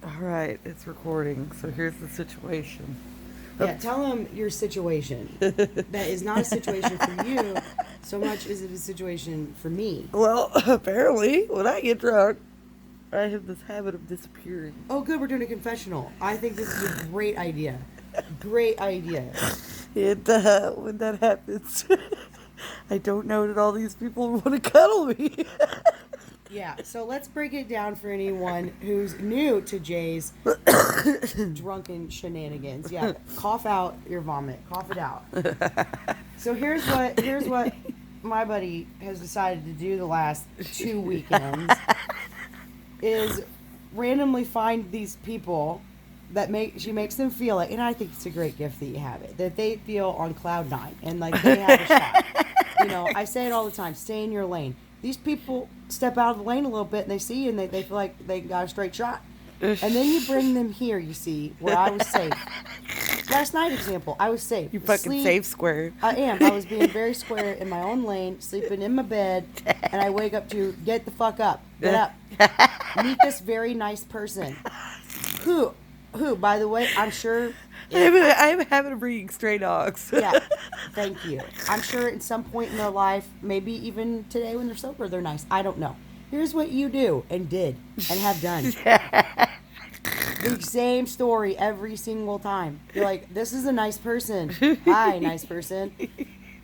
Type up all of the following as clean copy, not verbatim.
All right, it's recording. So here's the situation. Yeah, tell him your situation. That is not a situation for you so much as it is a situation for me. Well, apparently, when I get drunk, I have this habit of disappearing. Oh, good, we're doing a confessional. I think this is a great idea. Great idea. And when that happens, I don't know that all these people want to cuddle me. Yeah, so let's break it down for anyone who's new to Jay's drunken shenanigans. Yeah, cough out your vomit. Cough it out. So here's what my buddy has decided to do the last 2 weekends is randomly find these people that she makes them feel like, and I think it's a great gift that you have it, that they feel on cloud nine and like they have a shot. You know, I say it all the time, stay in your lane. These people step out of the lane a little bit and they see you and they feel like they got a straight shot. And then you bring them here, you see, where I was safe. Last night, example, I was safe. You fucking safe square. I am. I was being very square in my own lane, sleeping in my bed, and I wake up to, get the fuck up. Get up. Meet this very nice person. Who, by the way, I'm sure... I'm having a bringing stray dogs. Yeah, thank you. I'm sure at some point in their life, maybe even today when they're sober, they're nice. I don't know. Here's what you do and did and have done. The same story every single time. You're like, this is a nice person. Hi, nice person.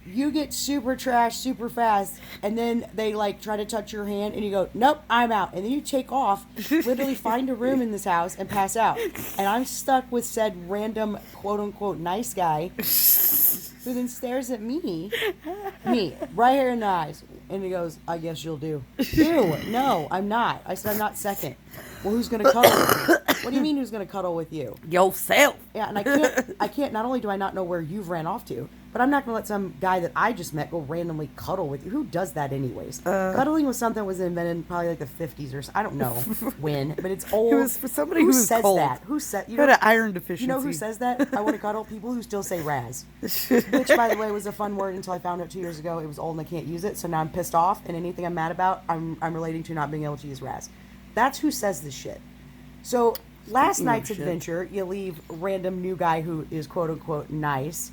You get super trash super fast, and then they like try to touch your hand, and you go, nope, I'm out. And then you take off, literally find a room in this house and pass out. And I'm stuck with said random quote unquote nice guy who then stares at me, right here in the eyes, and he goes, I guess you'll do. Ew, no, I'm not. I said I'm not second. Well, who's gonna cuddle with you? What do you mean who's gonna cuddle with you? Yourself. Yeah, and I can't, not only do I not know where you've ran off to, but I'm not gonna let some guy that I just met go randomly cuddle with you. Who does that anyways? Cuddling was something that was invented in probably like the 50s or so. I don't know when, but it's old. It was for somebody who who was says cold. that? Who said, You had an iron deficiency. you know who says that? I want to cuddle people who still say Raz. Which, by the way, was a fun word until I found out 2 years ago. It was old and I can't use it, so now I'm pissed off, and anything I'm mad about, I'm relating to not being able to use Raz. That's who says this shit. So, last night's adventure, you leave random new guy who is quote-unquote nice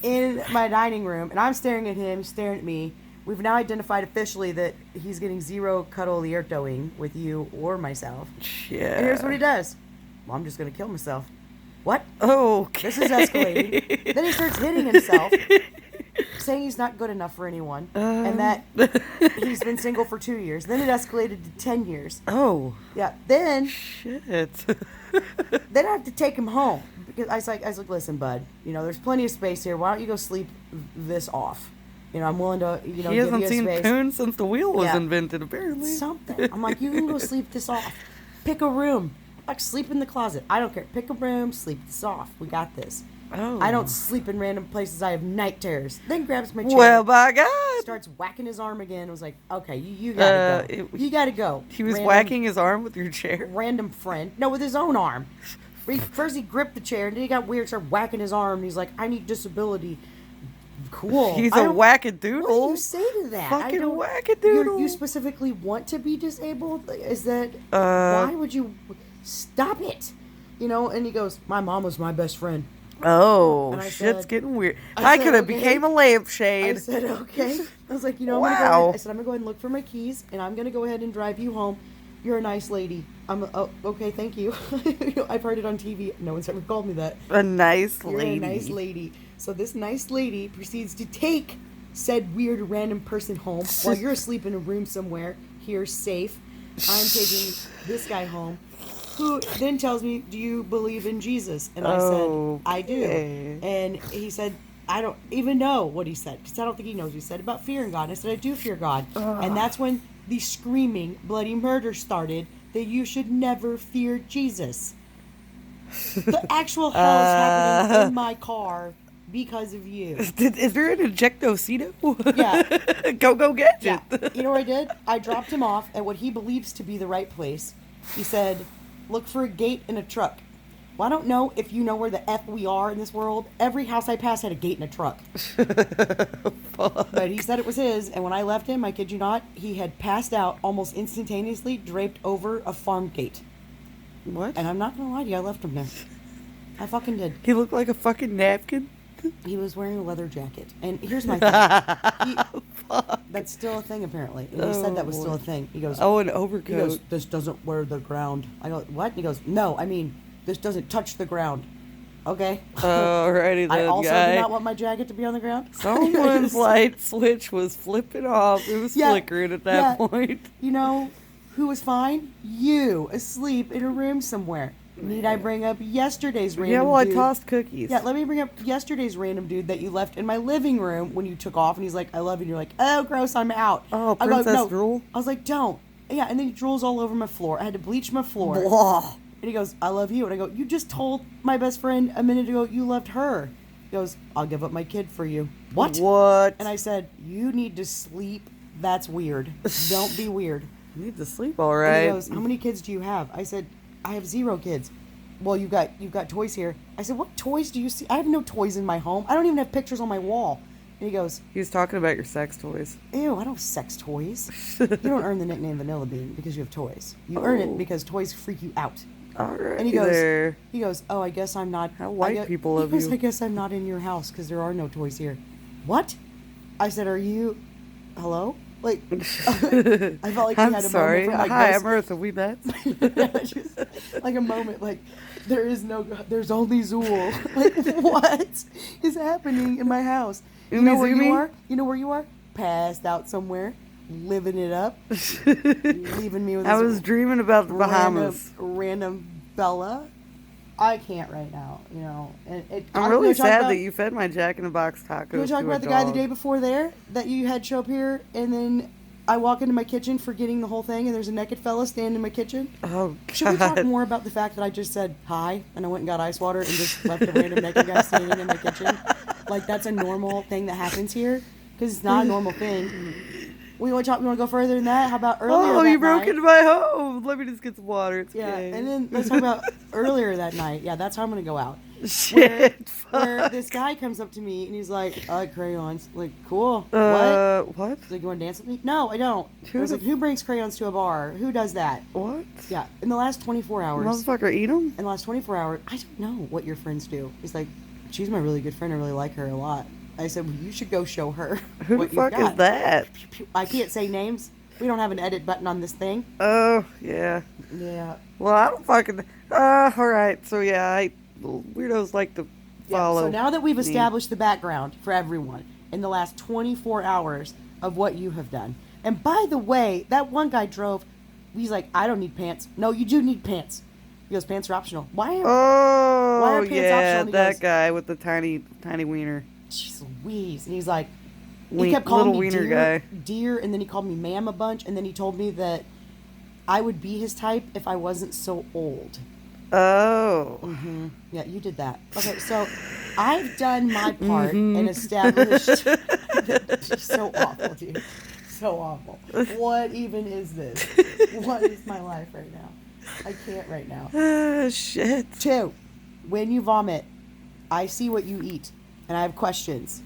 in my dining room, and I'm staring at him, he's staring at me. We've now identified officially that he's getting zero cuddle-liertoing with you or myself. Yeah. And here's what he does. Well, I'm just going to kill myself. What? Okay. This is escalating. Then he starts hitting himself, saying he's not good enough for anyone, and that he's been single for 2 years. Then it escalated to 10 years. Oh. Yeah. Then Shit. I have to take him home. Because I was like, listen, bud, you know, there's plenty of space here. Why don't you go sleep this off? You know, I'm willing to, you know, He give hasn't you a seen space. Poon since the wheel was Yeah. invented, apparently. Something. I'm like, you can go sleep this off. Pick a room. Like, sleep in the closet. I don't care. Pick a room, sleep this off. We got this. Oh. I don't sleep in random places. I have night terrors. Then grabs my chair. Well, by God. Starts whacking his arm again. I was like, okay, you gotta go. You gotta go. He was Random- whacking his arm with your chair? Random friend. No, with his own arm. First he gripped the chair, and then he got weird, started whacking his arm. And he's like, I need disability. Cool. He's I a don't- wackadoodle. What do you say to that? Fucking I don't- wackadoodle. You specifically want to be disabled? Is that... Uh, why would you... Stop it! You know, and he goes, my mom was my best friend. Oh, And I shit's said- getting weird. I I said, could have okay. became a I lampshade. said, okay. I was like, you know, Wow. I said, I'm going to go ahead and look for my keys, and I'm going to go ahead and drive you home. You're a nice lady. Oh, okay, thank you. I've heard it on TV. No one's ever called me that. A nice You're lady. a nice lady. So this nice lady proceeds to take said weird random person home while you're asleep in a room somewhere here safe. I'm taking this guy home, who then tells me, do you believe in Jesus? And I said, I do. Okay. And he said, I don't even know what he said, because I don't think he knows what he said about fearing God. And I said, I do fear God. And that's when the screaming bloody murder started, that you should never fear Jesus. The actual hell is happening in my car because of you. Is there an ejectocito? Yeah. Go get Yeah. it. You know what I did? I dropped him off at what he believes to be the right place. He said, look for a gate in a truck. Well, I don't know if you know where the F we are in this world. Every house I passed had a gate and a truck. But he said it was his, and when I left him, I kid you not, he had passed out almost instantaneously, draped over a farm gate. What? And I'm not gonna lie to you, I left him there. I fucking did. He looked like a fucking napkin. He was wearing a leather jacket. And here's my thing. That's still a thing, apparently. And he said that was still a thing. He goes, Oh, an he overcoat. goes, this doesn't wear the ground. I go, what? He goes, no, I mean, this doesn't touch the ground. Okay. Alrighty then, I also guy. do not want my jacket to be on the ground. Someone's light switch was flipping off. It was Yeah, flickering at that yeah. point. You know who was fine? You, asleep in a room somewhere. Need I bring up yesterday's random Yeah, well, dude? I tossed cookies. Yeah, let me bring up yesterday's random dude that you left in my living room when you took off, and he's like, I love you. And you're like, oh, gross, I'm out. Oh, I go, Princess no. drool? I was like, don't. Yeah, and then he drools all over my floor. I had to bleach my floor. Blah. And he goes, I love you. And I go, you just told my best friend a minute ago you loved her. He goes, I'll give up my kid for you. What? What? And I said, you need to sleep. That's weird. Don't be weird. You need to sleep, all And right. he goes, how many kids do you have? I said, I have 0 kids. Well, you've got toys here. I said, what toys do you see? I have no toys in my home. I don't even have pictures on my wall. And he goes, He was talking about your sex toys. ew, I don't have sex toys. You don't earn the nickname Vanilla Bean because you have toys. You earn Oh. it because toys freak you out. All right, And he goes, there. oh, I guess I'm not. How white I gue- people he of goes, you. I guess I'm not in your house because there are no toys here. What? I said, are you, hello? Like, I felt like he I'm had a sorry. moment from like Hi, this. I'm Eartha. We met. Just like a moment, like there's only Zool. Like, what is happening in my house? You know where you Umi-Zumi? are? You know where you are? Passed out somewhere, living it up, leaving me with. I this was dreaming about the Bahamas. Random Bella. I can't right now, you know. And I'm really sad that you fed my Jack in the Box tacos. You want to talk to about a the guy the dog. day before there that you had show up here, and then I walk into my kitchen forgetting the whole thing, and there's a naked fella standing in my kitchen. Oh, Should we talk God. more about the fact that I just said hi and I went and got ice water and just left a random naked guy standing in my kitchen? Like, that's a normal thing that happens here? Because it's not a normal thing. We want to go further than that? How about earlier Oh, that you broke night? into my home. Let me just get some water. It's Yeah, okay. and then let's talk about earlier that night. Yeah, that's how I'm going to go out. Shit. Where fuck. this guy comes up to me and he's like, I like crayons. Like, cool. What? What? He's like, you want to dance with me? No, I don't. Who I was the like, who brings crayons to a bar? Who does that? What? Yeah, in the last 24 hours. Motherfucker, eat them? In the last 24 hours, I don't know what your friends do. He's like, she's my really good friend. I really like her a lot. I said, well, you should go show her Who what the you've fuck is got. that? I can't say names. We don't have an edit button on this thing. Oh, yeah. Yeah. Well, I don't fucking. Alright. So, yeah, weirdos like to follow. So now that we've me. established the background for everyone in the last 24 hours of what you have done. And by the way, that one guy drove. He's like, I don't need pants. No, you do need pants. He goes, pants are optional. Why are Oh, pants yeah, optional? And he that goes- guy with the tiny wiener. Jeez Louise. And he's like, he Wien- kept calling little me wiener dear, guy. dear, and then he called me ma'am a bunch, and then he told me that I would be his type if I wasn't so old. Oh. Yeah, you did that. Okay, so I've done my part and established. So awful, dude. So awful. What even is this? What is my life right now? I can't right now. Ah, shit. 2, when you vomit, I see what you eat, and I have questions.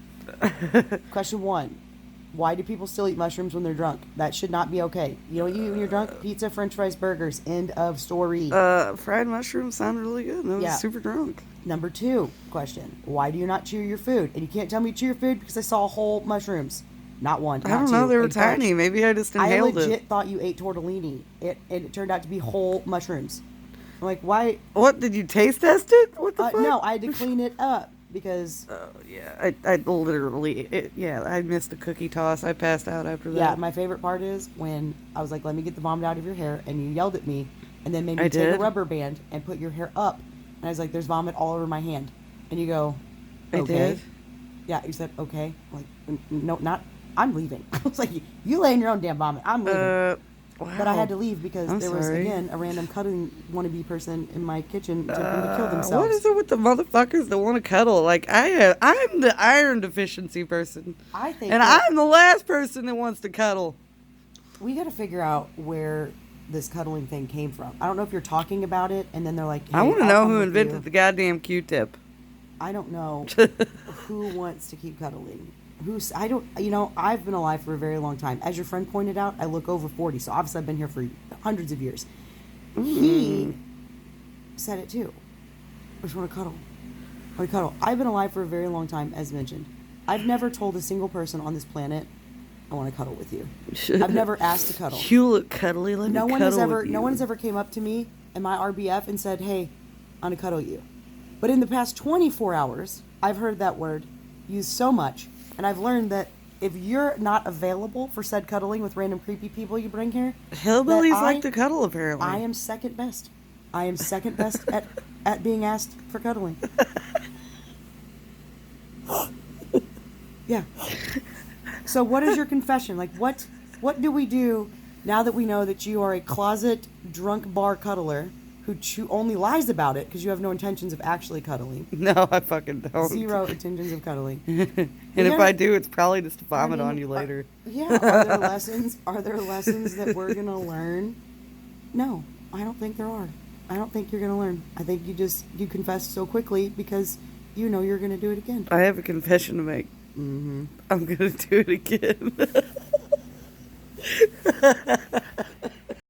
Question 1. Why do people still eat mushrooms when they're drunk? That should not be okay. You know what you eat when you're drunk? Pizza, french fries, burgers. End of story. Fried mushrooms sound really good. I was Yeah. super drunk. Number 2 question. Why do you not chew your food? And you can't tell me to chew your food because I saw whole mushrooms. Not one, I not don't know. two, They were a bunch. tiny. Maybe I just I inhaled legit it. thought you ate tortellini. It turned out to be whole mushrooms. I'm like, why? What? Did you taste test it? What the fuck? No, I had to clean it up because Oh, yeah. I literally. Yeah, I missed a cookie toss. I passed out after that. yeah, my favorite part is when I was like, let me get the vomit out of your hair, and you yelled at me, and then made me I take a did? rubber band and put your hair up, and I was like, there's vomit all over my hand, and you go, I okay. did? Yeah, you said okay. I'm like, no, not. I'm leaving. I was like, you lay in your own damn vomit. I'm leaving. Wow. But I had to leave because I'm there was, sorry. again, a random cuddling wannabe person in my kitchen attempting to kill themselves. What is it with the motherfuckers that want to cuddle? Like, I'm the iron deficiency person. I think And that I'm the last person that wants to cuddle. we got to figure out where this cuddling thing came from. I don't know if you're talking about it, and then they're like, hey, I want to I'll know come who with invented you. the goddamn Q-tip. I don't know who wants to keep cuddling. I don't, I've been alive for a very long time. As your friend pointed out, I look over 40, so obviously I've been here for hundreds of years. He said it too. I just want to cuddle. I want to cuddle. I've been alive for a very long time, as mentioned. I've never told a single person on this planet, I want to cuddle with you. I've never asked to cuddle. You look cuddly. Let me No one cuddle has ever with you. no one has ever came up to me in my RBF and said, "Hey, I want to cuddle you." But in the past 24 hours, I've heard that word used so much, and I've learned that if you're not available for said cuddling with random creepy people you bring here, Hillbillies that like to cuddle, apparently. I am second best. I am second best at being asked for cuddling. Yeah. So what is your confession? Like, what do we do now that we know that you are a closet drunk bar cuddler who only lies about it because you have no intentions of actually cuddling? No, I fucking don't. Zero intentions of cuddling. And if I do, it's probably just to vomit on you later. Yeah. Are there lessons? Are there lessons that we're gonna learn? No, I don't think there are. I don't think you're gonna learn. I think you confess so quickly because you know you're gonna do it again. I have a confession to make. Mm-hmm. I'm gonna do it again.